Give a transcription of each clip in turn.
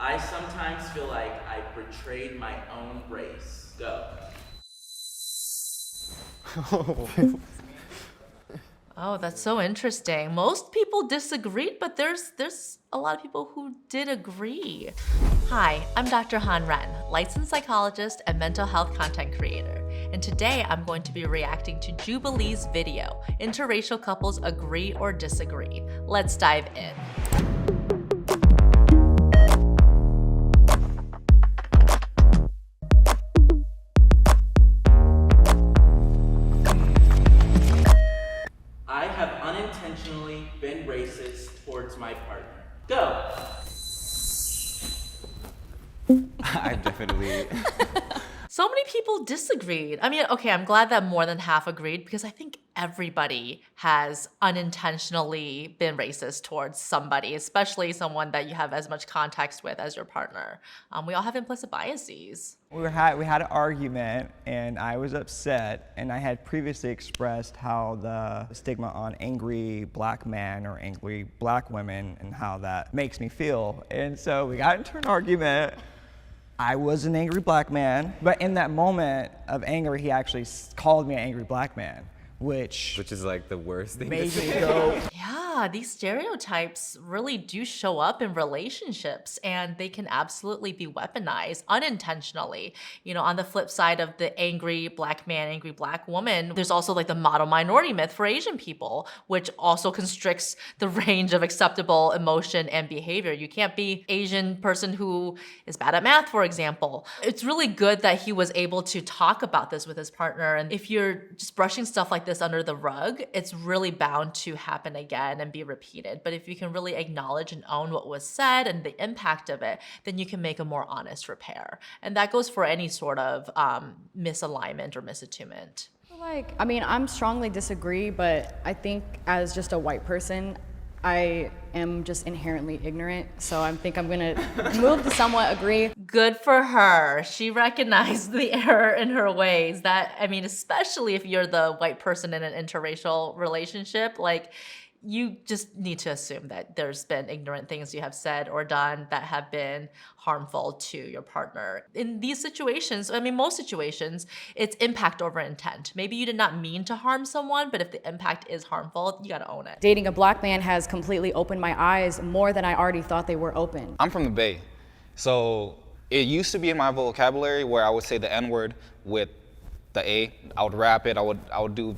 I sometimes feel like I betrayed my own race. Go. Oh, that's so interesting. Most people disagreed, but there's a lot of people who did agree. Hi, I'm Dr. Han Ren, licensed psychologist and mental health content creator. And today I'm going to be reacting to Jubilee's video, Interracial Couples Agree or Disagree. Let's dive in. I have unintentionally been racist towards my partner. Go. I've definitely. So many people disagreed. I mean, okay, I'm glad that more than half agreed because I think everybody has unintentionally been racist towards somebody, especially someone that you have as much context with as your partner. We all have implicit biases. We had an argument and I was upset, and I had previously expressed how the stigma on angry black men or angry black women and how that makes me feel. And so we got into an argument. I was an angry black man, but in that moment of anger, he actually called me an angry black man, which Which is like the worst thing to made say. me go, Yeah, these stereotypes really do show up in relationships, and they can absolutely be weaponized unintentionally. You know, on the flip side of the angry black man, angry black woman, there's also like the model minority myth for Asian people, which also constricts the range of acceptable emotion and behavior. You can't be Asian person who is bad at math, for example. It's really good that he was able to talk about this with his partner. And if you're just brushing stuff like this under the rug, it's really bound to happen again and be repeated. But if you can really acknowledge and own what was said and the impact of it, then you can make a more honest repair. And that goes for any sort of misalignment or misattunement. I'm strongly disagree, but I think as just a white person, I am just inherently ignorant. So I think I'm gonna move to somewhat agree. Good for her. She recognized the error in her ways. That, I mean, especially if you're the white person in an interracial relationship, like, you just need to assume that there's been ignorant things you have said or done that have been harmful to your partner. In these situations, I mean, most situations, it's impact over intent. Maybe you did not mean to harm someone, but if the impact is harmful, you gotta own it. Dating a black man has completely opened my eyes more than I already thought they were open. I'm from the Bay, so it used to be in my vocabulary where I would say the N-word with the A. I would rap it, I would do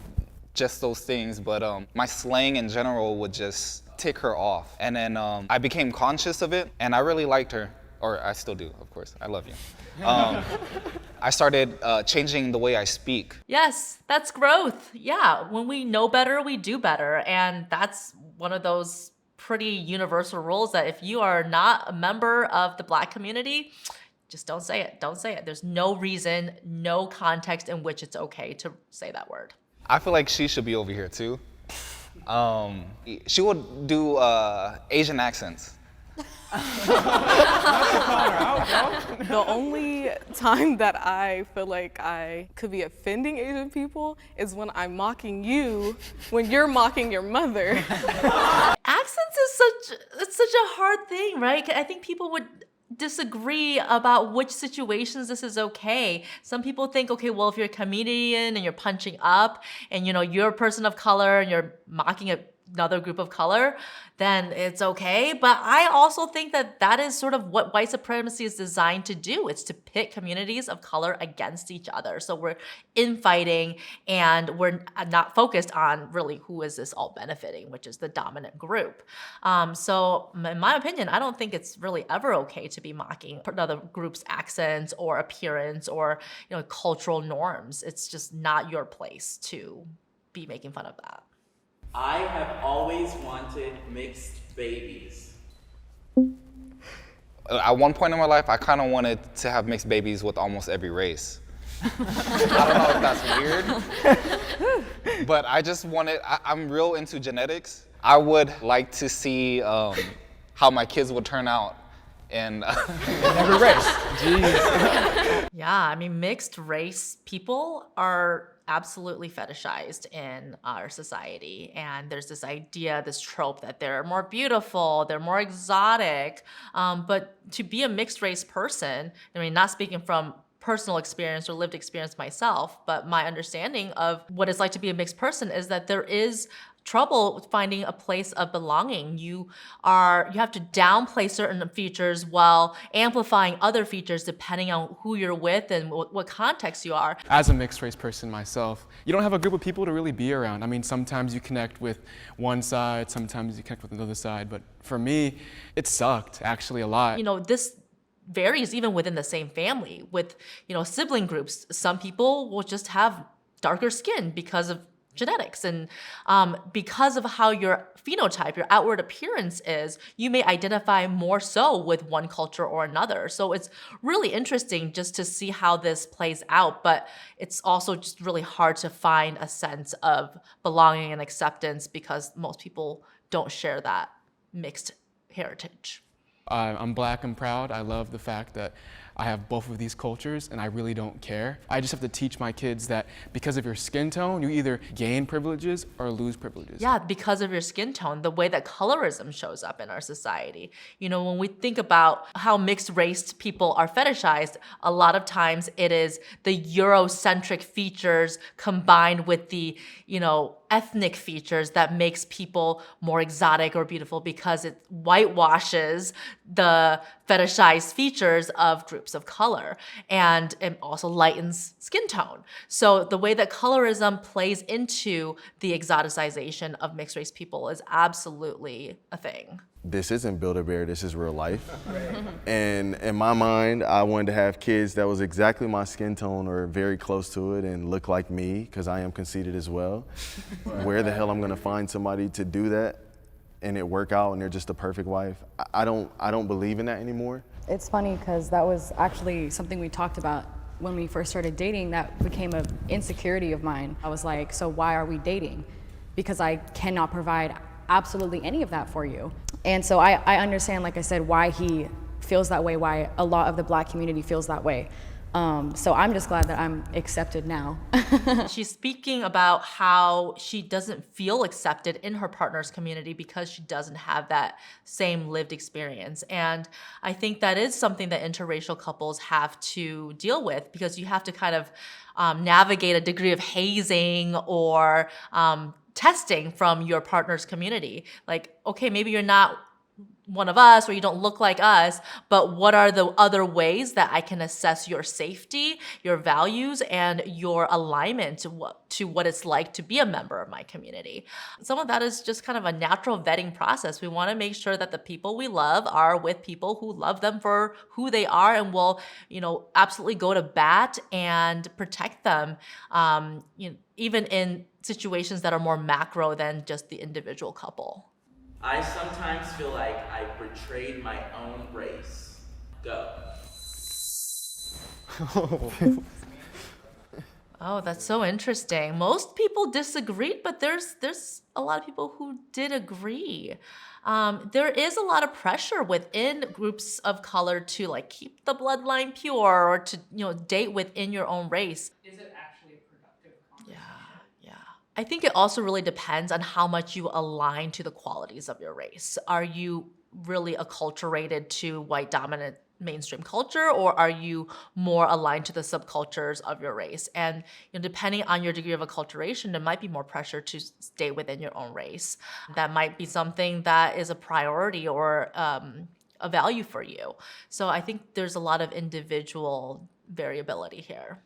just those things, but my slang in general would just tick her off. And then I became conscious of it, and I really liked her, or I still do, of course, I love you. I started changing the way I speak. Yes, that's growth. Yeah, when we know better, we do better. And that's one of those pretty universal rules that if you are not a member of the Black community, just don't say it. Don't say it. There's no reason, no context in which it's okay to say that word. I feel like she should be over here too. She would do Asian accents. The only time that I feel like I could be offending Asian people is when I'm mocking you when you're mocking your mother. Accents is such a hard thing, right? I think people would disagree about which situations this is okay. Some people think, okay, well, if you're a comedian and you're punching up and, you know, you're a person of color and you're mocking another group of color, then it's okay. But I also think that that is sort of what white supremacy is designed to do. It's to pit communities of color against each other. So we're infighting and we're not focused on really who is this all benefiting, which is the dominant group. So in my opinion, I don't think it's really ever okay to be mocking another group's accents or appearance or, you know, cultural norms. It's just not your place to be making fun of that. I have always wanted mixed babies. At one point in my life, I kind of wanted to have mixed babies with almost every race. I don't know if that's weird, but I just wanted, I'm real into genetics. I would like to see how my kids would turn out And Every race. Jeez. Yeah, I mean, mixed race people are absolutely fetishized in our society. And there's this idea, this trope that they're more beautiful, they're more exotic. But to be a mixed race person, I mean, not speaking from personal experience or lived experience myself, but my understanding of what it's like to be a mixed person is that there is trouble with finding a place of belonging. You have to downplay certain features while amplifying other features depending on who you're with and what context you are. As a mixed race person myself, you don't have a group of people to really be around. I mean, sometimes you connect with one side, sometimes you connect with another side, but for me, it sucked actually a lot. You know, this varies even within the same family with, sibling groups. Some people will just have darker skin because of genetics, and because of how your phenotype, your outward appearance is, you may identify more so with one culture or another. So it's really interesting just to see how this plays out, but it's also just really hard to find a sense of belonging and acceptance because most people don't share that mixed heritage. I'm black and proud. I love the fact that I have both of these cultures and I really don't care. I just have to teach my kids that because of your skin tone, you either gain privileges or lose privileges. Yeah, because of your skin tone, the way that colorism shows up in our society. When we think about how mixed race people are fetishized, a lot of times it is the Eurocentric features combined with the, ethnic features that makes people more exotic or beautiful because it whitewashes the fetishized features of groups of color, and it also lightens skin tone. So the way that colorism plays into the exoticization of mixed race people is absolutely a thing. This isn't Build-A-Bear, this is real life. And in my mind, I wanted to have kids that was exactly my skin tone or very close to it and look like me, because I am conceited as well. Where the hell I'm gonna find somebody to do that and it work out and they're just the perfect wife? I don't believe in that anymore. It's funny because that was actually something we talked about when we first started dating. That became an insecurity of mine. I was like, so why are we dating? Because I cannot provide absolutely any of that for you. And so I understand, like I said, why he feels that way, why a lot of the black community feels that way. So I'm just glad that I'm accepted now. She's speaking about how she doesn't feel accepted in her partner's community because she doesn't have that same lived experience. And I think that is something that interracial couples have to deal with, because you have to kind of navigate a degree of hazing or testing from your partner's community. Like, okay, maybe you're not one of us or you don't look like us, but what are the other ways that I can assess your safety, your values, and your alignment to what it's like to be a member of my community? Some of that is just kind of a natural vetting process. We want to make sure that the people we love are with people who love them for who they are and will, absolutely go to bat and protect them, even in situations that are more macro than just the individual couple. I sometimes feel like I betrayed my own race. Go. Oh, that's so interesting. Most people disagreed, but there's a lot of people who did agree. There is a lot of pressure within groups of color to keep the bloodline pure or to date within your own race. Is it actually a productive conversation? Yeah. I think it also really depends on how much you align to the qualities of your race. Are you really acculturated to white dominant mainstream culture, or are you more aligned to the subcultures of your race? And depending on your degree of acculturation, there might be more pressure to stay within your own race. That might be something that is a priority or a value for you. So I think there's a lot of individual variability here.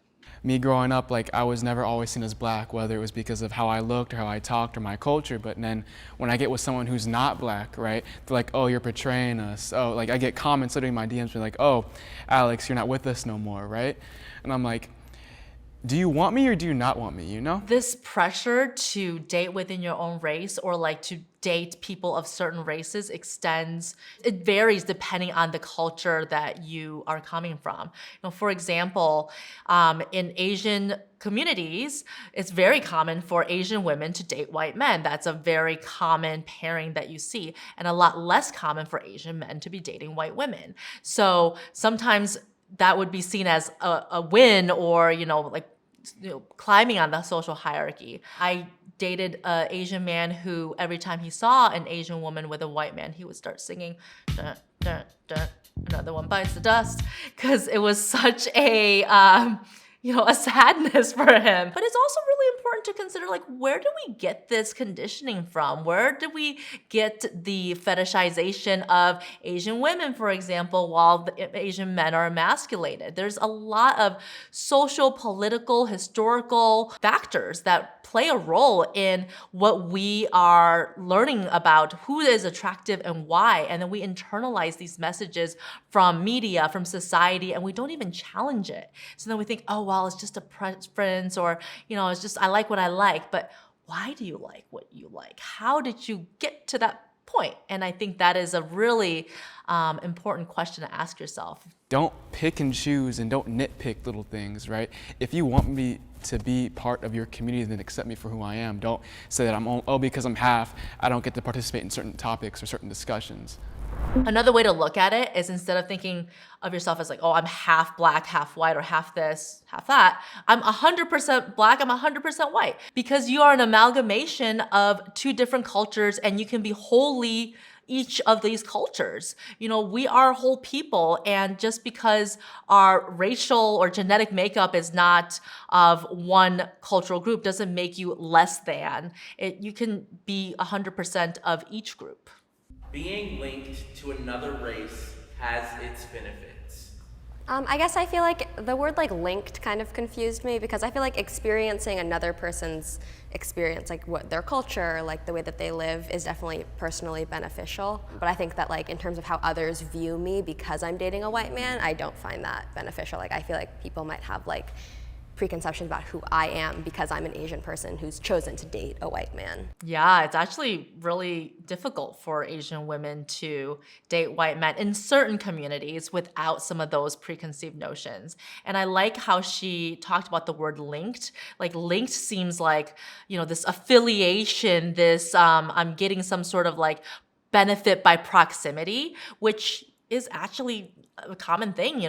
Me growing up, I was never always seen as black, whether it was because of how I looked or how I talked or my culture. But then when I get with someone who's not black, right, they're like, oh, you're betraying us. Oh, I get comments literally in my DMs being like, oh, Alex, you're not with us no more, right? And I'm like, do you want me or do you not want me, you know? This pressure to date within your own race or like to date people of certain races it varies depending on the culture that you are coming from. You know, for example, in Asian communities, it's very common for Asian women to date white men. That's a very common pairing that you see, and a lot less common for Asian men to be dating white women. So sometimes that would be seen as a win, or, like, climbing on the social hierarchy. I dated an Asian man who every time he saw an Asian woman with a white man, he would start singing, dun, dun, dun, another one bites the dust, because it was such a a sadness for him. But it's also really important to consider, like, where do we get this conditioning from? Where do we get the fetishization of Asian women, for example, while the Asian men are emasculated? There's a lot of social, political, historical factors that play a role in what we are learning about who is attractive and why. And then we internalize these messages from media, from society, and we don't even challenge it. So then we think, oh, well, it's just a preference, or, it's just, I like what I like. But why do you like what you like? How did you get to that point? And I think that is a really important question to ask yourself. Don't pick and choose and don't nitpick little things, right? If you want me to be part of your community, then accept me for who I am. Don't say that because I'm half, I don't get to participate in certain topics or certain discussions. Another way to look at it is, instead of thinking of yourself as like, oh, I'm half black, half white, or half this, half that, I'm 100% black, I'm 100% white. Because you are an amalgamation of two different cultures, and you can be wholly each of these cultures. We are whole people, and just because our racial or genetic makeup is not of one cultural group doesn't make you less than. You can be 100% of each group. Being linked to another race has its benefits. I guess I feel like the word like linked kind of confused me, because I feel like experiencing another person's experience, like what their culture, like the way that they live, is definitely personally beneficial. But I think that like in terms of how others view me because I'm dating a white man, I don't find that beneficial. Like I feel like people might have like preconceptions about who I am because I'm an Asian person who's chosen to date a white man. Yeah, it's actually really difficult for Asian women to date white men in certain communities without some of those preconceived notions. And I like how she talked about the word linked. Like, linked seems like, this affiliation, this I'm getting some sort of like benefit by proximity, which is actually a common thing.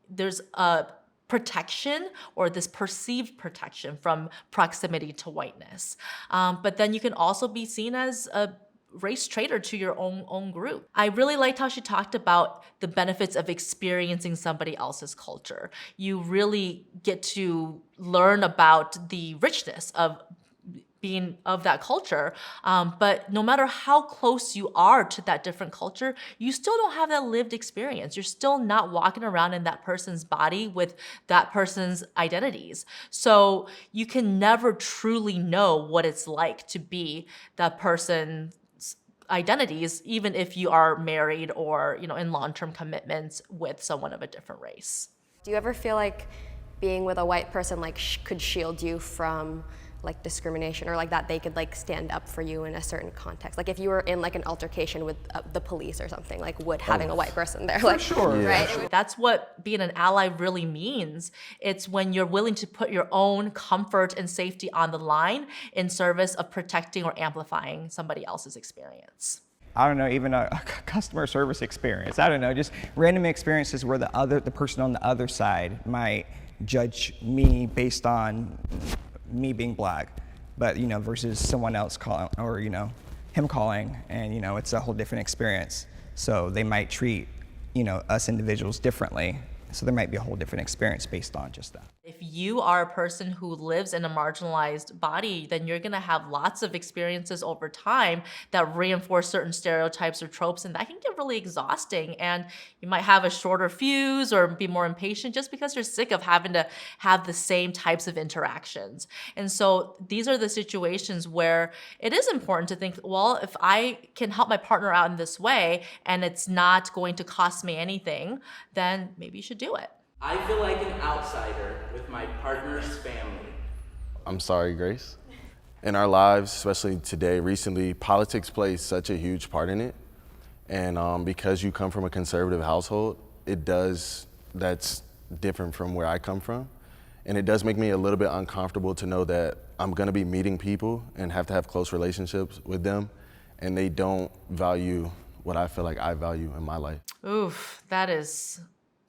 There's a protection, or this perceived protection from proximity to whiteness. But then you can also be seen as a race traitor to your own group. I really liked how she talked about the benefits of experiencing somebody else's culture. You really get to learn about the richness of being of that culture. But no matter how close you are to that different culture, you still don't have that lived experience. You're still not walking around in that person's body with that person's identities. So you can never truly know what it's like to be that person's identities, even if you are married or, in long-term commitments with someone of a different race. Do you ever feel like being with a white person like could shield you from like discrimination, or like that they could like stand up for you in a certain context? Like if you were in like an altercation with the police or something, like would having a white person there, like, sure, right? Yeah. That's what being an ally really means. It's when you're willing to put your own comfort and safety on the line in service of protecting or amplifying somebody else's experience. I don't know, even a customer service experience. I don't know, just random experiences where the person on the other side might judge me based on me being black, but versus someone else calling, or him calling, and it's a whole different experience. So they might treat us individuals differently. So there might be a whole different experience based on just that. If you are a person who lives in a marginalized body, then you're gonna have lots of experiences over time that reinforce certain stereotypes or tropes, and that can get really exhausting. And you might have a shorter fuse or be more impatient just because you're sick of having to have the same types of interactions. And so these are the situations where it is important to think, well, if I can help my partner out in this way and it's not going to cost me anything, then maybe you should do it. I feel like an outsider with my partner's family. I'm sorry, Grace. In our lives, especially today, recently, politics plays such a huge part in it. And because you come from a conservative household, that's different from where I come from. And it does make me a little bit uncomfortable to know that I'm gonna be meeting people and have to have close relationships with them, and they don't value what I feel like I value in my life. Oof, that is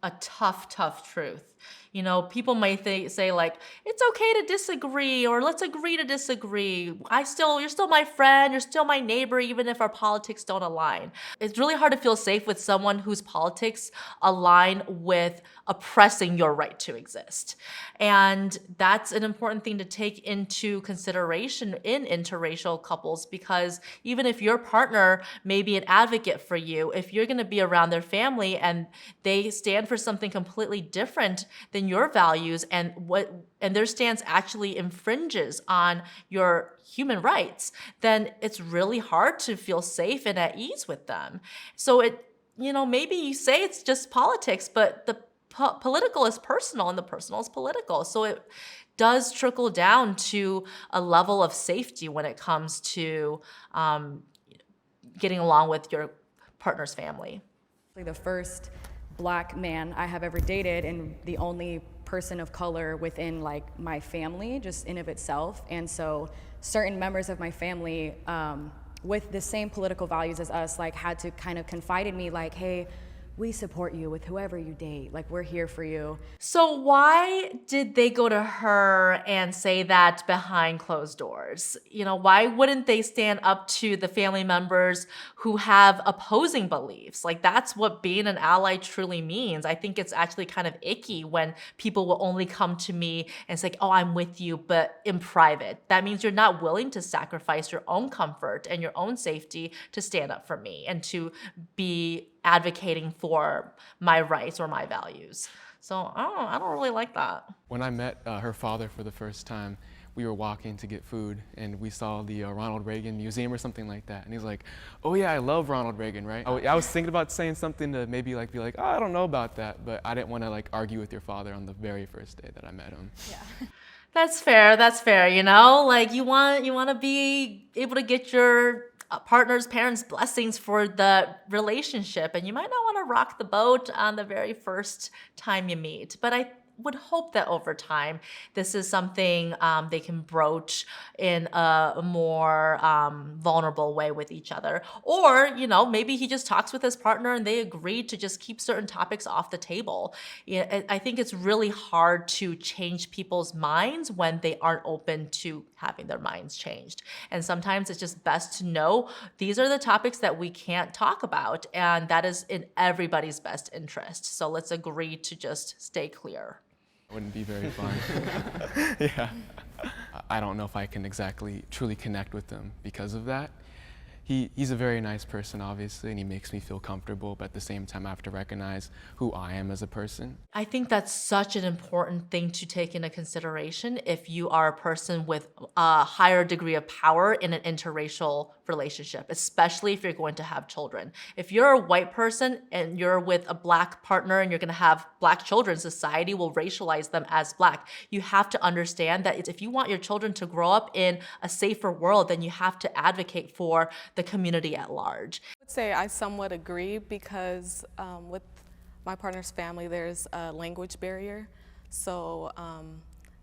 a tough, tough truth. You know, people might say like, it's okay to disagree, or let's agree to disagree. You're still my friend, you're still my neighbor, even if our politics don't align. It's really hard to feel safe with someone whose politics align with oppressing your right to exist. And that's an important thing to take into consideration in interracial couples, because even if your partner may be an advocate for you, if you're gonna be around their family and they stand for something completely different than your values, and their stance actually infringes on your human rights, then it's really hard to feel safe and at ease with them. So maybe you say it's just politics, but the political is personal and the personal is political. So it does trickle down to a level of safety when it comes to getting along with your partner's family. The first Black man I have ever dated, and the only person of color within like my family, just in of itself. And so certain members of my family with the same political values as us like had to kind of confide in me like, hey, we support you with whoever you date, like we're here for you. So why did they go to her and say that behind closed doors? Why wouldn't they stand up to the family members who have opposing beliefs? Like, that's what being an ally truly means. I think it's actually kind of icky when people will only come to me and say, oh, I'm with you, but in private. That means you're not willing to sacrifice your own comfort and your own safety to stand up for me and to be advocating for my rights or my values. So I don't really like that. When I met her father for the first time, we were walking to get food and we saw the Ronald Reagan Museum or something like that. And he's like, oh yeah, I love Ronald Reagan, right? I was thinking about saying something to maybe like be like, oh, I don't know about that, but I didn't want to like argue with your father on the very first day that I met him. Yeah. That's fair, like you want to be able to get your partner's parents' blessings for the relationship, and you might not want to rock the boat on the very first time you meet. But I would hope that over time, this is something they can broach in a more vulnerable way with each other. Or, maybe he just talks with his partner and they agree to just keep certain topics off the table. I think it's really hard to change people's minds when they aren't open to having their minds changed. And sometimes it's just best to know these are the topics that we can't talk about, and that is in everybody's best interest. So let's agree to just stay clear. Wouldn't be very fun. Yeah. I don't know if I can exactly truly connect with him because of that. He's a very nice person, obviously, and he makes me feel comfortable, but at the same time, I have to recognize who I am as a person. I think that's such an important thing to take into consideration if you are a person with a higher degree of power in an interracial relationship, especially if you're going to have children. If you're a white person and you're with a Black partner and you're going to have Black children, society will racialize them as Black. You have to understand that if you want your children to grow up in a safer world, then you have to advocate for the community at large. I would say I somewhat agree because with my partner's family, there's a language barrier. So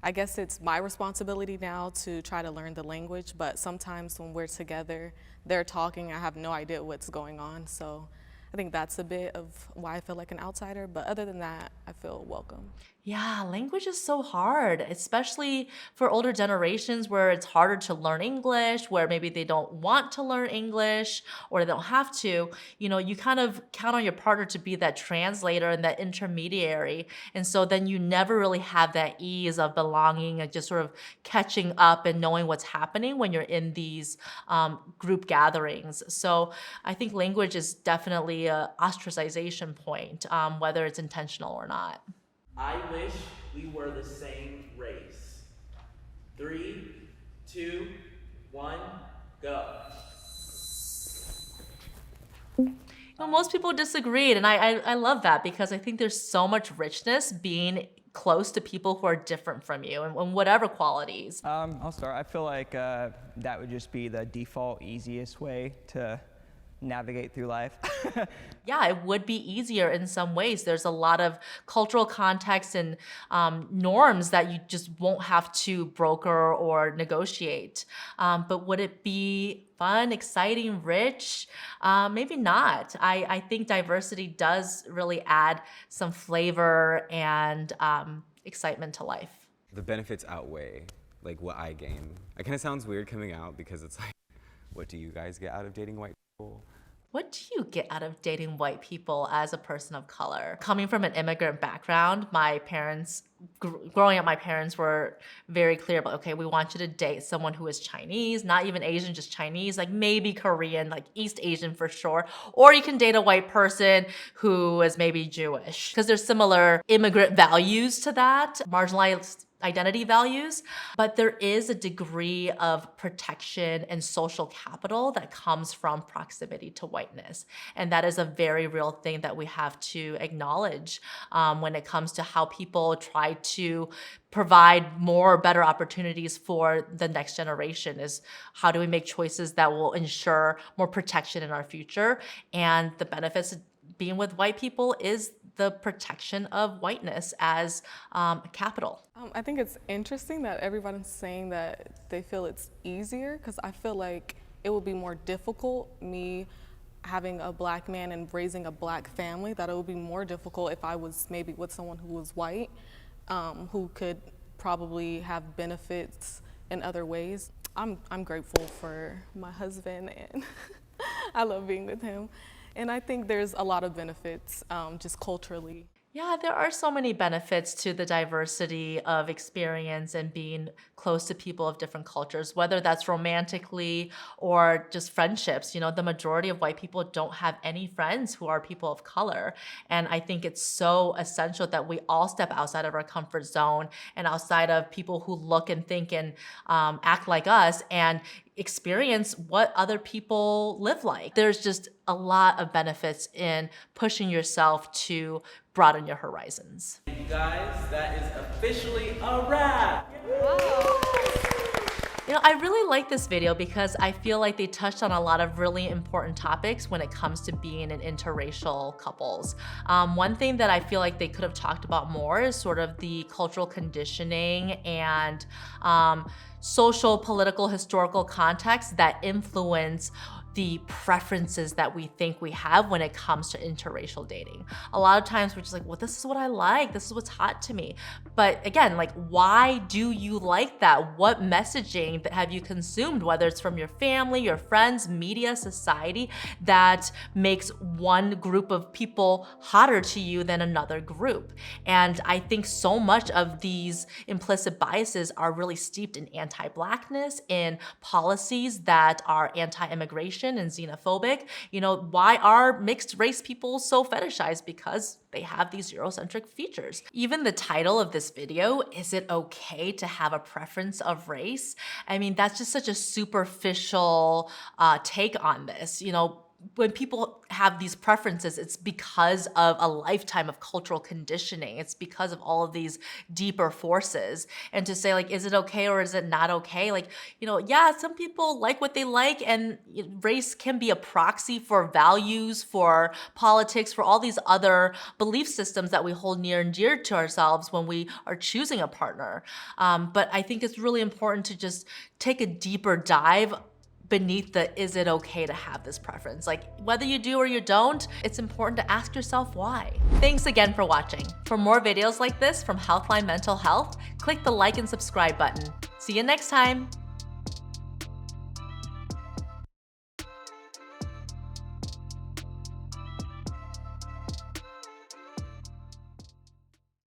I guess it's my responsibility now to try to learn the language, but sometimes when we're together, they're talking, I have no idea what's going on. So I think that's a bit of why I feel like an outsider, but other than that, I feel welcome. Yeah, language is so hard, especially for older generations where it's harder to learn English, where maybe they don't want to learn English or they don't have to. You kind of count on your partner to be that translator and that intermediary. And so then you never really have that ease of belonging and just sort of catching up and knowing what's happening when you're in these group gatherings. So I think language is definitely an ostracization point, whether it's intentional or not. I wish we were the same race. 3, 2, 1, go. Most people disagreed, and I love that because I think there's so much richness being close to people who are different from you and whatever qualities. I'll start. I feel like that would just be the default easiest way to navigate through life. Yeah, it would be easier in some ways. There's a lot of cultural context and norms that you just won't have to broker or negotiate. But would it be fun, exciting, rich? Maybe not. I think diversity does really add some flavor and excitement to life. The benefits outweigh like what I gain. It kind of sounds weird coming out because it's like, what do you guys get out of dating white people? What do you get out of dating white people as a person of color? Coming from an immigrant background, my parents, growing up, my parents were very clear about, okay, we want you to date someone who is Chinese, not even Asian, just Chinese, like maybe Korean, like East Asian for sure. Or you can date a white person who is maybe Jewish, because there's similar immigrant values to that, marginalized identity values, but there is a degree of protection and social capital that comes from proximity to whiteness. And that is a very real thing that we have to acknowledge when it comes to how people try to provide more better opportunities for the next generation. Is how do we make choices that will ensure more protection in our future? And the benefits of being with white people is the protection of whiteness as capital. I think it's interesting that everybody's saying that they feel it's easier, because I feel like it would be more difficult, me having a black man and raising a black family, that it would be more difficult if I was maybe with someone who was white, who could probably have benefits in other ways. I'm grateful for my husband, and I love being with him. And I think there's a lot of benefits just culturally. Yeah, there are so many benefits to the diversity of experience and being close to people of different cultures, whether that's romantically or just friendships. The majority of white people don't have any friends who are people of color. And I think it's so essential that we all step outside of our comfort zone and outside of people who look and think and act like us and experience what other people live like. There's just a lot of benefits in pushing yourself to broaden your horizons. You guys, that is officially a wrap. I really like this video because I feel like they touched on a lot of really important topics when it comes to being in interracial couples. One thing that I feel like they could have talked about more is sort of the cultural conditioning and social, political, historical context that influence the preferences that we think we have when it comes to interracial dating. A lot of times we're just like, well, this is what I like, this is what's hot to me. But again, like, why do you like that? What messaging that have you consumed, whether it's from your family, your friends, media, society, that makes one group of people hotter to you than another group? And I think so much of these implicit biases are really steeped in anti-Blackness, in policies that are anti-immigration and xenophobic. Why are mixed race people so fetishized? Because they have these Eurocentric features. Even the title of this video, is it okay to have a preference of race? I mean, that's just such a superficial take on this. When people have these preferences, it's because of a lifetime of cultural conditioning. It's because of all of these deeper forces. And to say, like, is it okay or is it not okay? Like, yeah, some people like what they like, and race can be a proxy for values, for politics, for all these other belief systems that we hold near and dear to ourselves when we are choosing a partner. But I think it's really important to just take a deeper dive beneath the is it okay to have this preference. Like, whether you do or you don't, it's important to ask yourself why. Thanks again for watching. For more videos like this from Healthline Mental Health, click the like and subscribe button. See you next time.